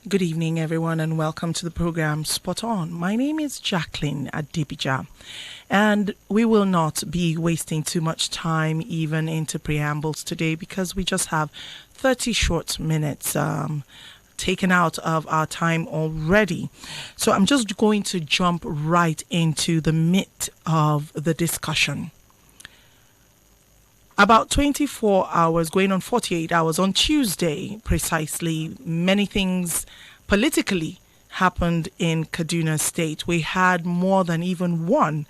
Good evening, everyone, and welcome to the program Spot On. My name is Jacqueline Adibija, and we will not be wasting too much time even into preambles today because we just have 30 short minutes taken out of our time already. So I'm just going to jump right into the meat of the discussion. About 24 hours, going on 48 hours, on Tuesday precisely, many things politically happened in Kaduna State. We had more than even one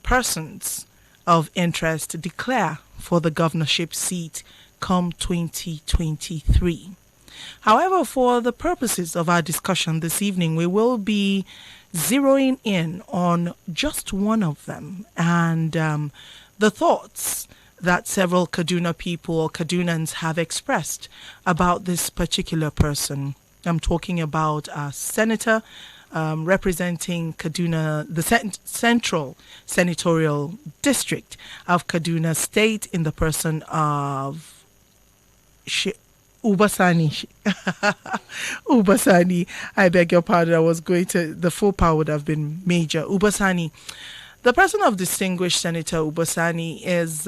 persons of interest declare for the governorship seat come 2023. However, for the purposes of our discussion this evening, we will be zeroing in on just one of them and the thoughts that several Kaduna people or Kadunans have expressed about this particular person. I'm talking about a senator representing Kaduna, the Central Senatorial District of Kaduna State, in the person of Ubasani. Ubasani, I beg your pardon, I was going to, the faux pas would have been major. Ubasani. The person of distinguished Senator Ubasani is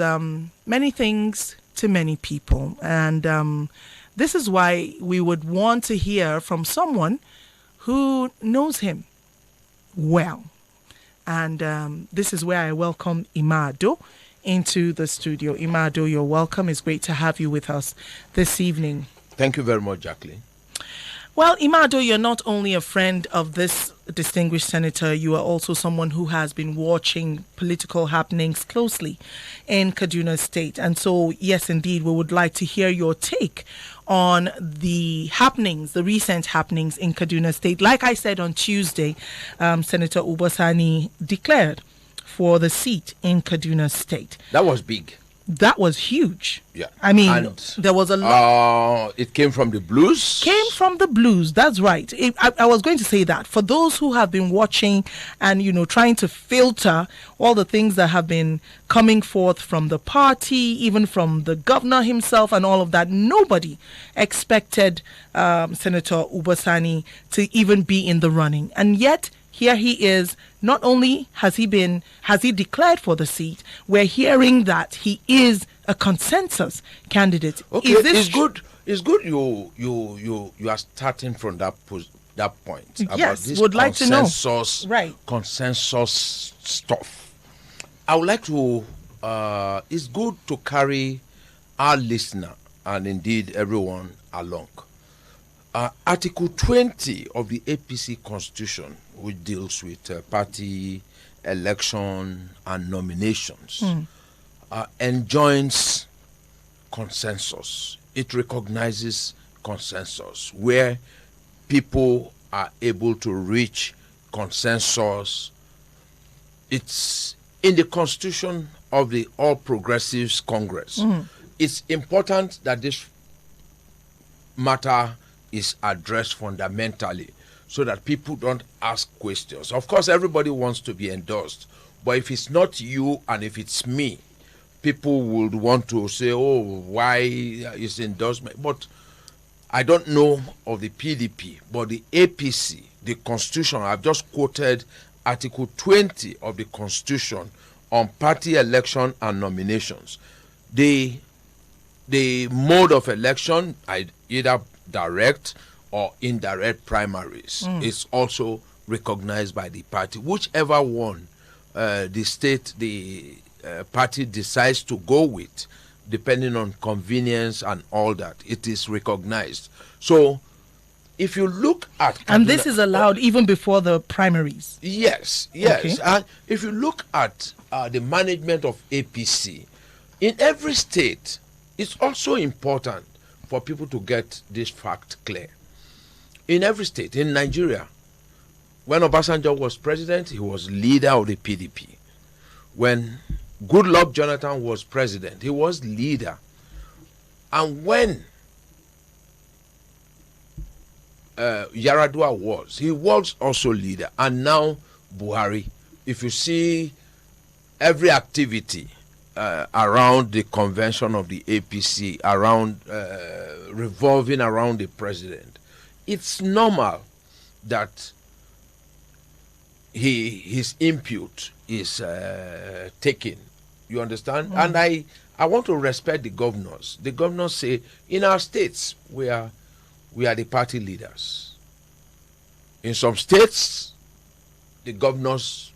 many things to many people. And this is why we would want to hear from someone who knows him well. And this is where I welcome Imado into the studio. Imado, you're welcome. It's great to have you with us this evening. Thank you very much, Jacqueline. Well, Imado, you're not only a friend of this distinguished senator, you are also someone who has been watching political happenings closely in Kaduna State. And so, yes, indeed, we would like to hear your take on the happenings, the recent happenings in Kaduna State. Like I said on Tuesday, Senator Ubasani declared for the seat in Kaduna State. That was big. That was huge. Yeah. I mean, and, there was a lot. It came from the blues. Came from the blues. That's right. I was going to say that. For those who have been watching and, trying to filter all the things that have been coming forth from the party, even from the governor himself and all of that, nobody expected Senator Ubasani to even be in the running. And yet, here he is. Not only has he declared for the seat, we're hearing that he is a consensus candidate. Okay, it's good. It's good you are starting from that point. Yes, about this would like to know. Right. Consensus stuff. I would like to. It's good to carry our listener and indeed everyone along. Article 20 of the APC Constitution, which deals with party election and nominations, enjoins consensus. It recognizes consensus, where people are able to reach consensus. It's in the Constitution of the All Progressives Congress. It's important that this matter is addressed fundamentally so that people don't ask questions. Of course, everybody wants to be endorsed, but if it's not you and if it's me, people would want to say, oh, why is endorsement? But I don't know of the PDP, but the APC, the Constitution, I've just quoted Article 20 of the Constitution on party election and nominations. The mode of election, either direct or indirect primaries, is also recognized by the party. Whichever one the party decides to go with, depending on convenience and all that, it is recognized. So if you look at Kaduna, and this is allowed even before the primaries. Yes. Okay. And if you look at the management of APC in every state, it's also important for people to get this fact clear. In every state, in Nigeria, when Obasanjo was president, he was leader of the PDP. When Goodluck Jonathan was president, he was leader. And when Yaradua he was also leader. And now Buhari, if you see every activity around the convention of the APC, around revolving around the president, it's normal that his input is taken. You understand? And I want to respect the governors. The governors say, in our states, we are the party leaders. In some states, the governors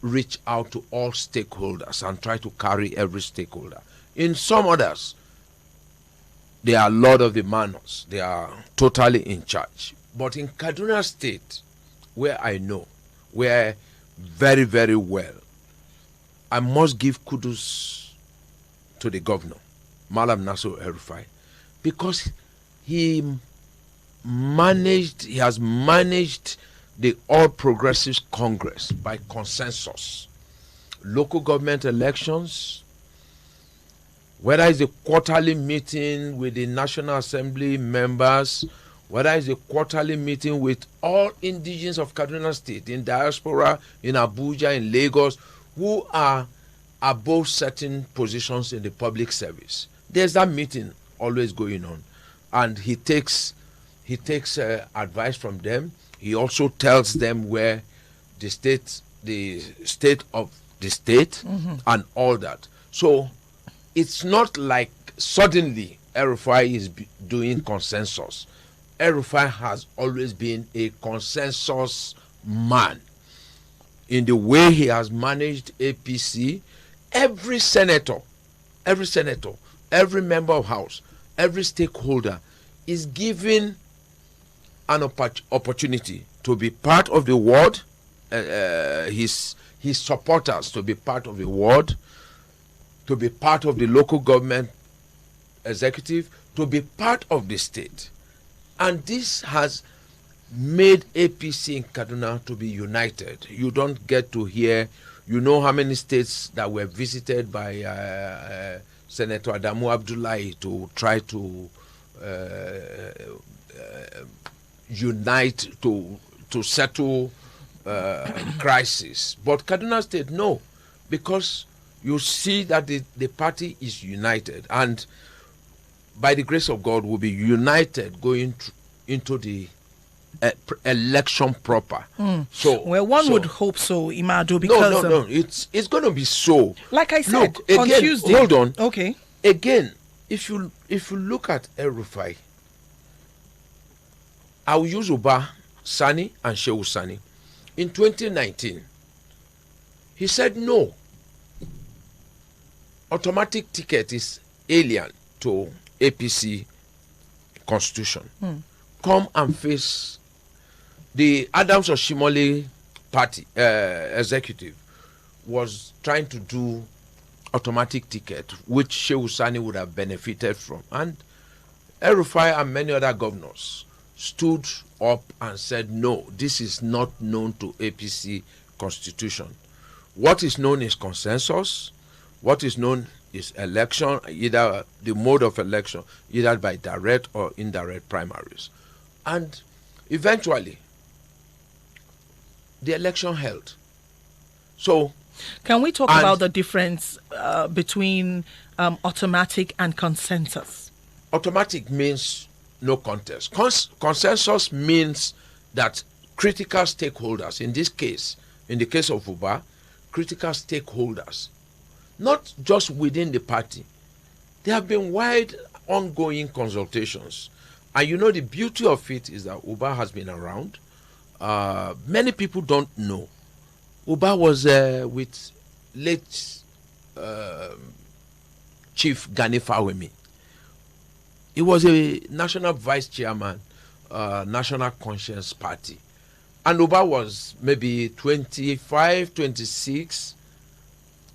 reach out to all stakeholders and try to carry every stakeholder. In some others, they are lord of the manors. They are totally in charge. But in Kaduna State, where I know, where very, very well, I must give kudos to the governor, Malam Nasir El-Rufai, because he has managed the All Progressives Congress by consensus. Local government elections, whether it's a quarterly meeting with the National Assembly members, whether it's a quarterly meeting with all indigenes of Kaduna State, in diaspora, in Abuja, in Lagos, who are above certain positions in the public service. There's that meeting always going on. And he takes advice from them. He also tells them where the state of the state and all that. So it's not like suddenly El-Rufai is doing consensus. El-Rufai has always been a consensus man. In the way he has managed APC, every senator, every member of House, every stakeholder is given an opportunity to be part of the ward, his supporters to be part of the ward, to be part of the local government executive, to be part of the state. And this has made APC in Kaduna to be united. You don't get to hear, you know how many states that were visited by Senator Adamu Abdullahi to try to unite, to settle crisis. But Kaduna State, no, because you see that the party is united, and by the grace of God will be united going into the election proper. So, well, one would hope so, Imadu, because no, it's going to be so. Like I said, look, again, on Tuesday. Hold on. Okay. Again, if you look at El-Rufai, I will use Uba Sani and Shehu Sani. In 2019, he said no. Automatic ticket is alien to APC constitution. Come and face the Adams Oshimole party executive was trying to do automatic ticket, which Shehu Sani would have benefited from. And El-Rufai and many other governors stood up and said, no, this is not known to APC constitution. What is known is consensus. What is known is election, either the mode of election, either by direct or indirect primaries. And eventually, the election held. So, can we talk about the difference between automatic and consensus? Automatic means no contest. Consensus means that critical stakeholders, in this case, in the case of Uba, critical stakeholders, not just within the party. There have been wide ongoing consultations. And you know, the beauty of it is that Uba has been around. Many people don't know. Uba was with late Chief Gani Fawemi. He was a national vice chairman, National Conscience Party. And Uba was maybe 25, 26,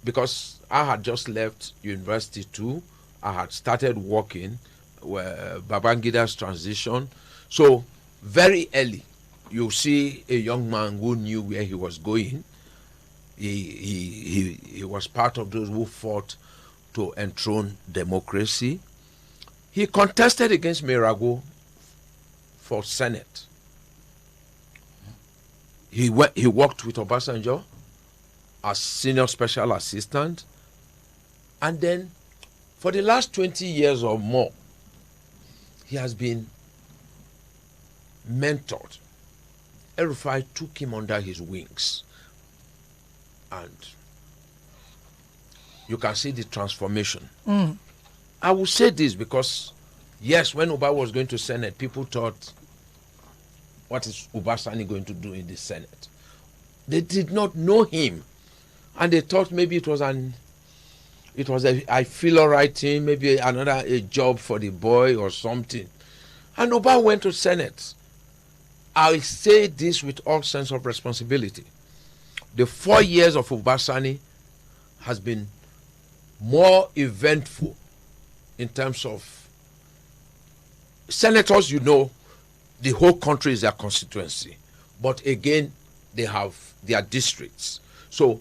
because I had just left university too. I had started working where Babangida's transition. So very early, you see a young man who knew where he was going. He was part of those who fought to enthrone democracy. He contested against Mirago for Senate. He worked with Obasanjo as senior special assistant. And then for the last 20 years or more, he has been mentored. El-Rufai took him under his wings. And you can see the transformation. I will say this because, yes, when Uba was going to Senate, people thought, what is Uba Sani going to do in the Senate? They did not know him. And they thought maybe it was I feel all right thing, maybe a job for the boy or something. And Uba went to Senate. I say this with all sense of responsibility. The 4 years of Uba Sani has been more eventful in terms of senators. The whole country is their constituency. But again, they have their districts. So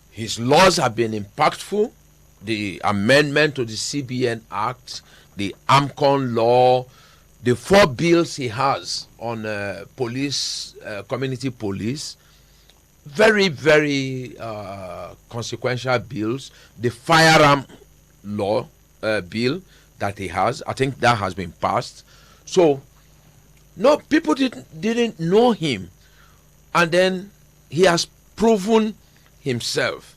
his laws have been impactful. The amendment to the CBN Act, the AMCON law, the 4 bills he has on police, community police, very, very consequential bills. The firearm law bill that he has, I think that has been passed. So, no, people didn't know him. And then he has proven himself.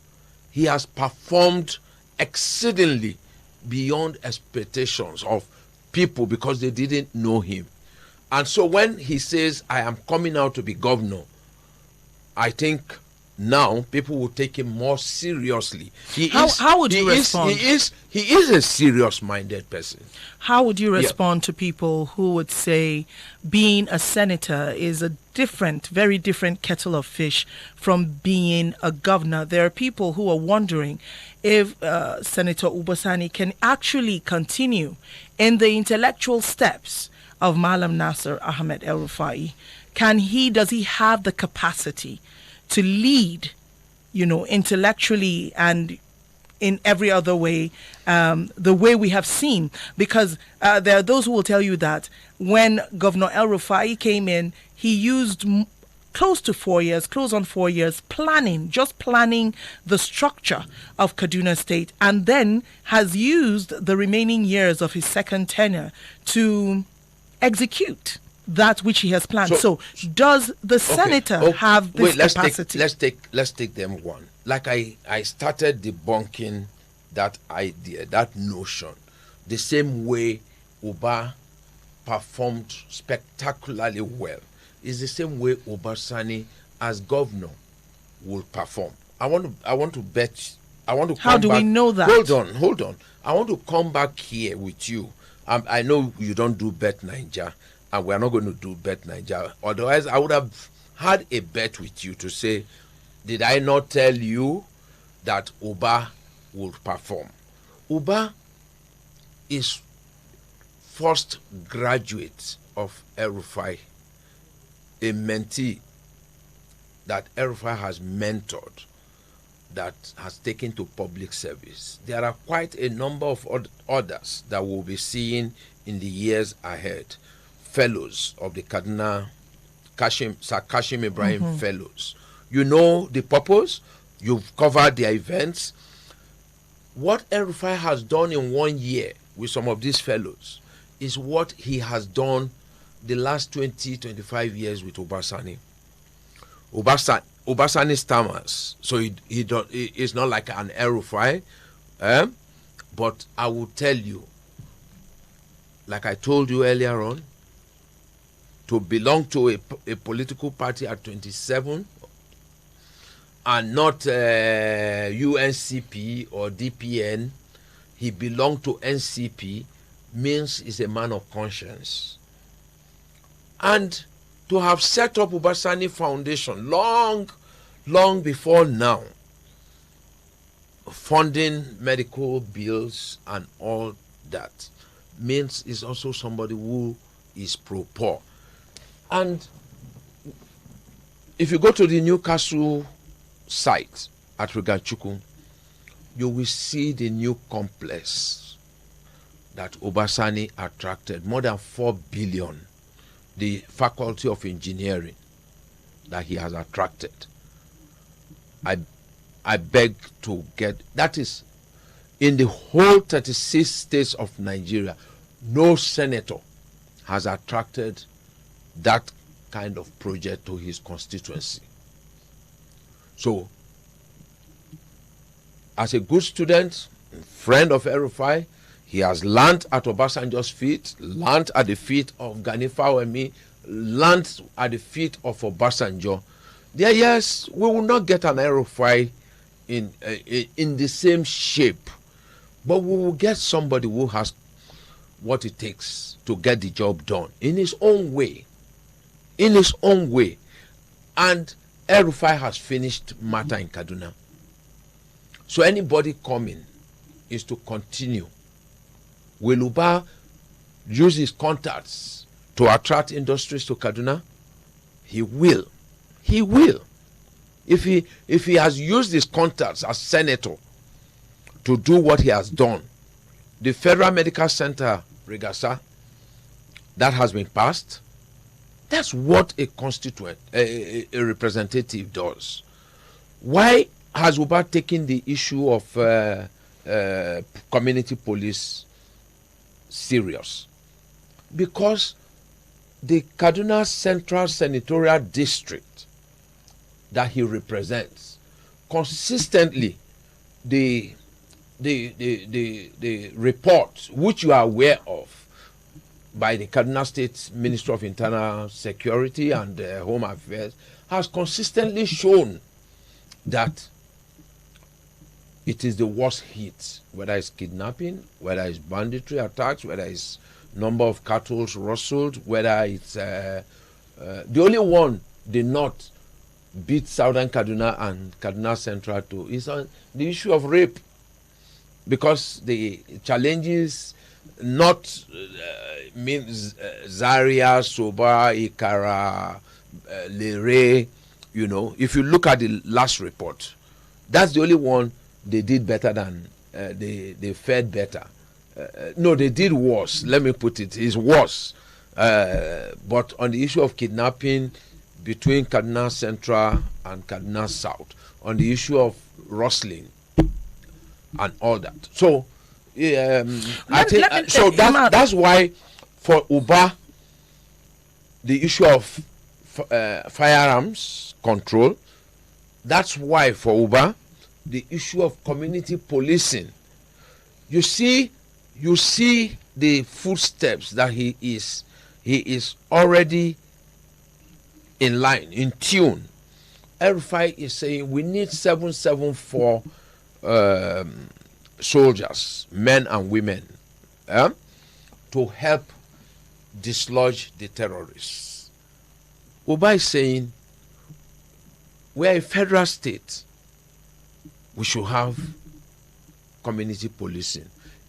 He has performed exceedingly beyond expectations of people because they didn't know him. And so when he says, I am coming out to be governor, I think now people will take him more seriously. How would you respond? He is a serious-minded person. How would you respond to people who would say being a senator is a very different kettle of fish from being a governor? There are people who are wondering if Senator Uba Sani can actually continue in the intellectual steps of Malam Nasser Ahmed El-Rufai. Does he have the capacity to lead, intellectually and in every other way, the way we have seen? Because there are those who will tell you that when Governor El-Rufai came in, he used close on 4 years, planning the structure of Kaduna State, and then has used the remaining years of his second tenure to execute that which he has planned. So does the senator have this capacity? Let's take them one. Like I started debunking that idea, that notion, the same way Uba performed spectacularly well is the same way Uba Sani as governor will perform. I want to bet. How do we know that? Hold on. I want to come back here with you. I know you don't do Bet Niger, and we're not going to do Bet Niger. Otherwise, I would have had a bet with you to say, did I not tell you that Uba would perform? Uba is first graduate of El-Rufai, a mentee that El-Rufai has mentored, that has taken to public service. There are quite a number of others that we'll be seeing in the years ahead. Fellows of the Kaduna, Sir Kashim Ibrahim Fellows. You know the purpose. You've covered their events. What El-Rufai has done in 1 year with some of these fellows is what he has done the last 20-25 years with Uba Sani. Uba Sani stammers, so he's not like an El-Rufai. But I will tell you, like I told you earlier on, to belong to a political party at 27 and not UNCP or DPN, he belonged to NCP, means he's a man of conscience. And to have set up Uba Sani Foundation long before now, funding medical bills and all that, means he's also somebody who is pro-poor. And if you go to the Newcastle site at Riganchukwu, you will see the new complex that Uba Sani attracted, more than 4 billion, the Faculty of Engineering that he has attracted. I beg to get, that is, in the whole 36 states of Nigeria, no senator has attracted that kind of project to his constituency. So, as a good student, friend of Erufai, he has learned at Obasanjo's feet, learned at the feet of Gani Fawemi, learned at the feet of Obasanjo. There, yes, we will not get an Erufai in the same shape, but we will get somebody who has what it takes to get the job done in his own way. In his own way. And Erufai has finished matter in Kaduna. So anybody coming is to continue. Will Uba use his contacts to attract industries to Kaduna? He will. He will. If he has used his contacts as senator to do what he has done, the Federal Medical Center, Regasa, that has been passed, that's what a constituent, a representative does. Why has Uba taken the issue of community police serious? Because the Kaduna Central Senatorial District that he represents, consistently the report which you are aware of by the Kaduna State Ministry of Internal Security and Home Affairs has consistently shown that it is the worst hit, whether it's kidnapping, whether it's banditry attacks, whether it's number of cattle rustled, whether it's the only one did not beat Southern Kaduna and Kaduna Central to is on the issue of rape, because the challenges not means Zaria, Soba, Ikara, Lere, you know, if you look at the last report, that's the only one they did better than they fared better. No, they did worse. Let me put it, it's worse. But on the issue of kidnapping between Kaduna Central and Kaduna South, on the issue of rustling and all that. So, I think so. That's why for Uba, the issue of firearms control. That's why for Uba, the issue of community policing. You see the footsteps that he is already in line, in tune. Erufai is saying we need 774 soldiers, men and women, to help dislodge the terrorists. Uba is saying we are a federal state. We should have community policing,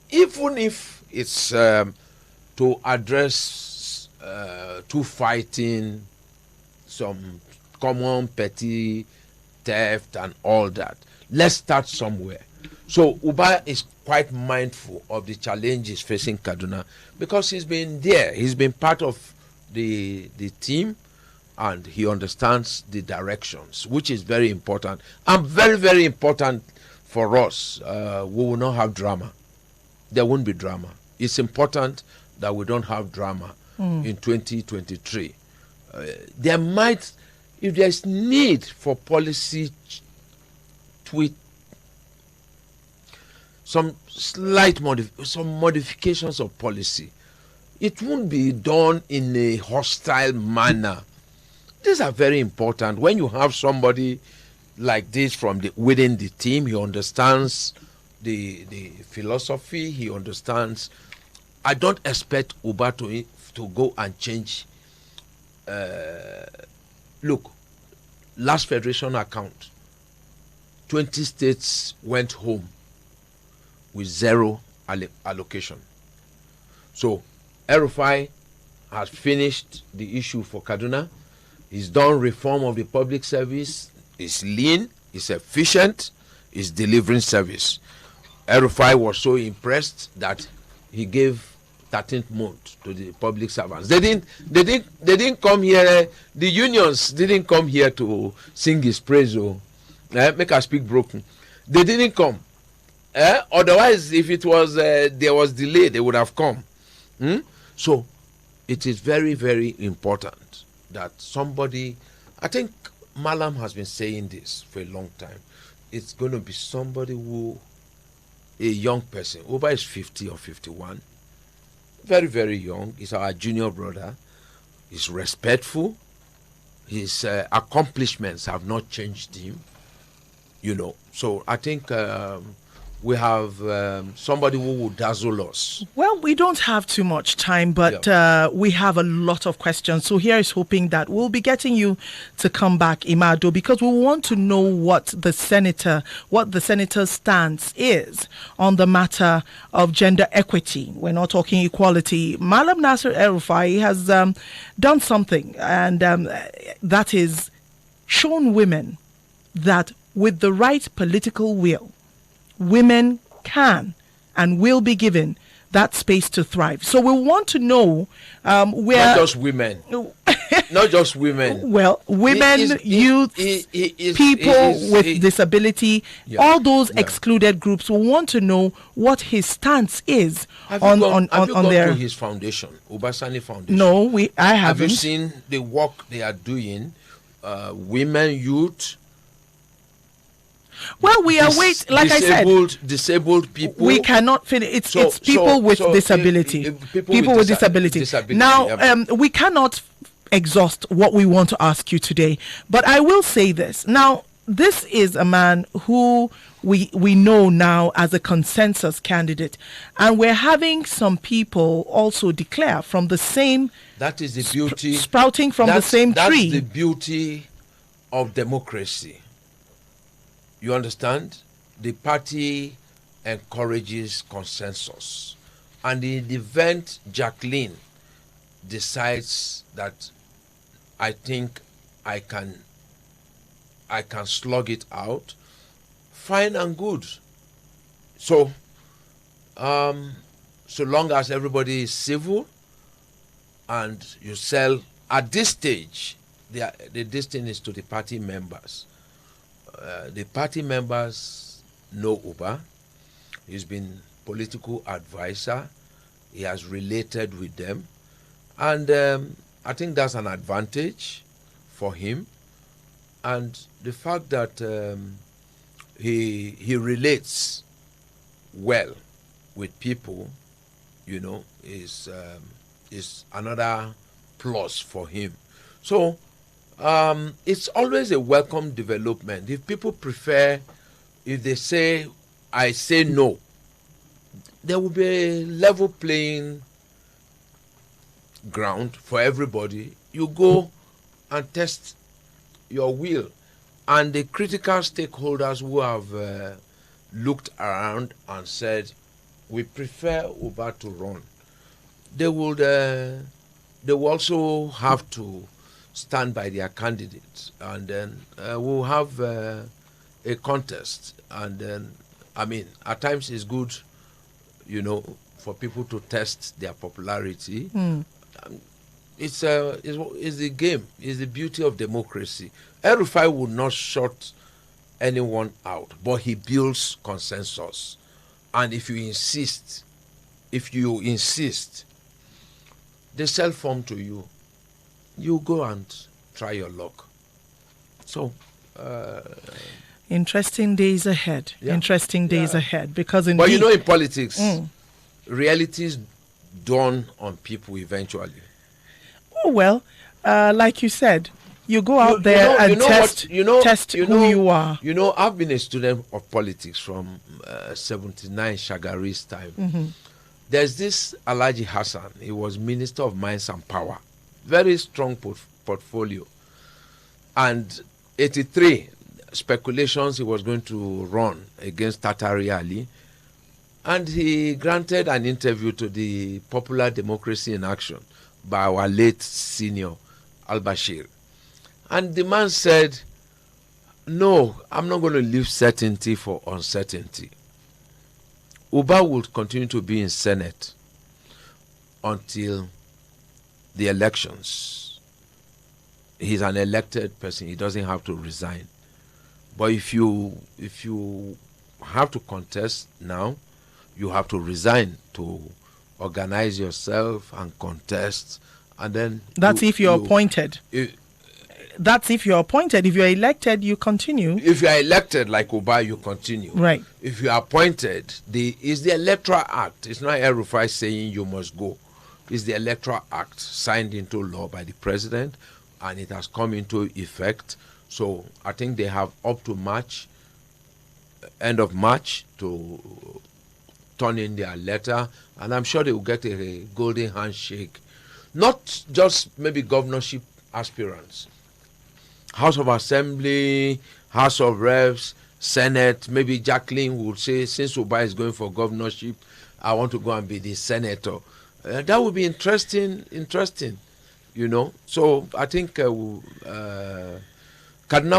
even if it's to address to fighting some common petty theft and all that. Let's start somewhere. So Uba is quite mindful of the challenges facing Kaduna because he's been there. He's been part of the team, and he understands the directions, which is very important and very, very important for us. We will not have drama. There won't be drama. It's important that we don't have drama in 2023. There might, if there's need for policy tweak, some slight modifications of policy, it won't be done in a hostile manner. These are very important. When you have somebody like this from within the team, he understands the philosophy, he understands. I don't expect Uba to go and change. Look, last federation account, 20 states went home with zero allocation. So Erufai has finished the issue for Kaduna. He's done reform of the public service. It's lean, it's efficient, it's delivering service. Erufai was so impressed that he gave 13th month to the public servants. They didn't come here. The unions didn't come here to sing his praise or make us speak broken. They didn't come. Otherwise, if it was there was delay, they would have come. So it is very, very important that somebody, I think Malam has been saying this for a long time, it's going to be somebody who, a young person, Uba is 50 or 51, very, very young, he's our junior brother, he's respectful, his accomplishments have not changed him, So I think we have somebody who will dazzle us. Well, we don't have too much time, but we have a lot of questions. So here is hoping that we'll be getting you to come back, Imado, because we want to know what the senator's stance is on the matter of gender equity. We're not talking equality. Malam Nasser El-Rufai has done something, and that is shown women that with the right political will, women can and will be given that space to thrive. So we want to know where... Not just women. Not just women. Well, women, youth, people with disability, all those excluded groups. We want to know what his stance is on their... to his foundation, Obasani Foundation? No, I haven't. Have you seen the work they are doing? Women, youth... Well, we are waiting. Like I said, disabled people. We cannot finish. It's people with disability. People with disability. Now, we cannot exhaust what we want to ask you today. But I will say this. Now, this is a man who we know now as a consensus candidate, and we're having some people also declare from the same. That is the beauty. Sprouting from the same tree. That's the beauty of democracy. You understand? The party encourages consensus. And in the event Jacqueline decides that I think I can slug it out, fine and good. So, so long as everybody is civil and you sell, at this stage, the destiny is to the party members. The party members know Uba. He's been political advisor. He has related with them. And I think that's an advantage for him. And the fact that he relates well with people, is another plus for him. So it's always a welcome development. If people prefer, if they say, I say no, there will be a level playing ground for everybody. You go and test your will. And the critical stakeholders who have looked around and said, we prefer Uba to run, they will also have to stand by their candidates, and then we'll have a contest. And then, at times it's good, for people to test their popularity. It's the game. It's the beauty of democracy. El-Rufai would not shut anyone out, but he builds consensus. And if you insist, they sell form to you. You go and try your luck. So, interesting days ahead. Yeah. Interesting days ahead, because indeed, but in politics, realities dawn on people eventually. Oh well, like you said, you go out there and test who you are. I've been a student of politics from 79 Shagari's time. Mm-hmm. There's this Alhaji Hassan. He was Minister of Mines and Power. Very strong portfolio. And 83, speculations he was going to run against Tatari Ali. And he granted an interview to the Popular Democracy in Action by our late senior, Al-Bashir. And the man said, no, I'm not going to leave certainty for uncertainty. Uba will continue to be in Senate until the elections. He's an elected person. He doesn't have to resign. But if you have to contest now, you have to resign to organize yourself and contest and then that's if you're appointed. That's if you're appointed. If you're elected, you continue. If you are elected like Uba, you continue. Right. If you are appointed, it's the Electoral Act. It's not El-Rufai saying you must go. It's the Electoral Act signed into law by the president, and it has come into effect. So I think they have up to March, end of March, to turn in their letter, and I'm sure they will get a golden handshake. Not just maybe governorship aspirants. House of Assembly, House of Reps, Senate. Maybe Jacqueline would say, since Uba is going for governorship, I want to go and be the senator. That would be interesting, you know. So I think Kaduna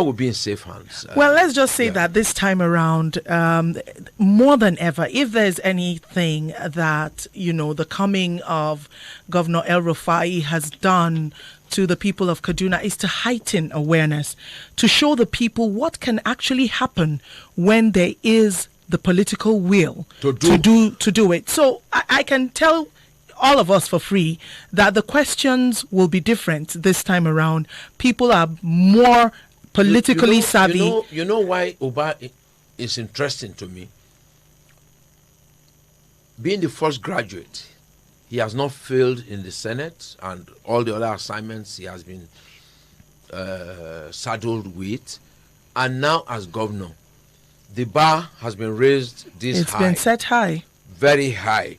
will be in safe hands. Well, let's just say that this time around, more than ever, if there's anything that, you know, the coming of Governor El-Rufai has done to the people of Kaduna is to heighten awareness, to show the people what can actually happen when there is the political will to do it. So I can tell all of us for free that the questions will be different this time around. People are more politically savvy. You know why Uba is interesting to me? Being the first graduate, he has not failed in the Senate, and all the other assignments he has been saddled with. And now as governor, the bar has been raised high. It's been set high. Very high.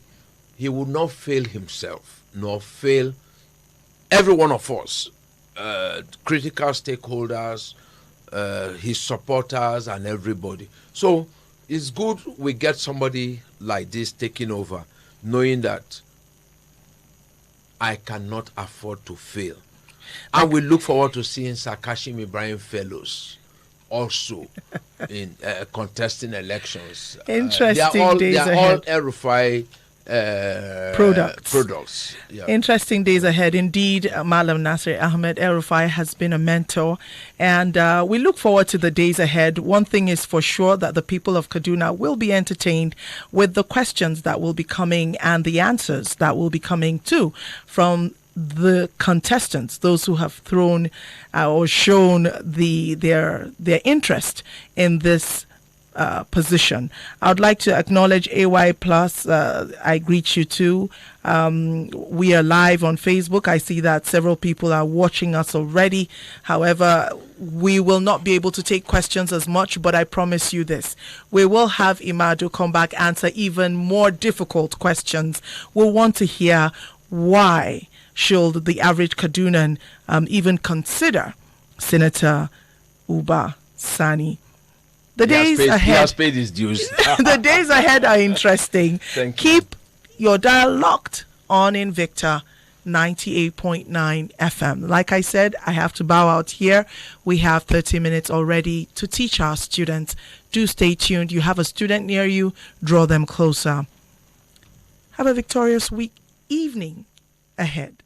He would not fail himself, nor fail every one of us, critical stakeholders, his supporters, and everybody. So it's good we get somebody like this taking over, knowing that I cannot afford to fail. And we look forward to seeing Sir Kashim Ibrahim Fellows also in contesting elections. Interesting days ahead. They are all El-Rufai products. Yeah. Interesting days ahead. Indeed, Malam Nasir Ahmed El-Rufai has been a mentor, and we look forward to the days ahead. One thing is for sure, that the people of Kaduna will be entertained with the questions that will be coming and the answers that will be coming too from the contestants, those who have thrown or shown their interest in this position. I would like to acknowledge AY Plus. I greet you too. We are live on Facebook. I see that several people are watching us already. However, we will not be able to take questions as much, but I promise you this. We will have Imadu come back, answer even more difficult questions. We'll want to hear why should the average Kadunan even consider Senator Uba Sani. The days ahead. He has paid his dues. The days ahead are interesting. Thank you. Keep your dial locked on Invicta 98.9 FM. Like I said, I have to bow out here. We have 30 minutes already to teach our students. Do stay tuned. You have a student near you, draw them closer. Have a victorious evening ahead.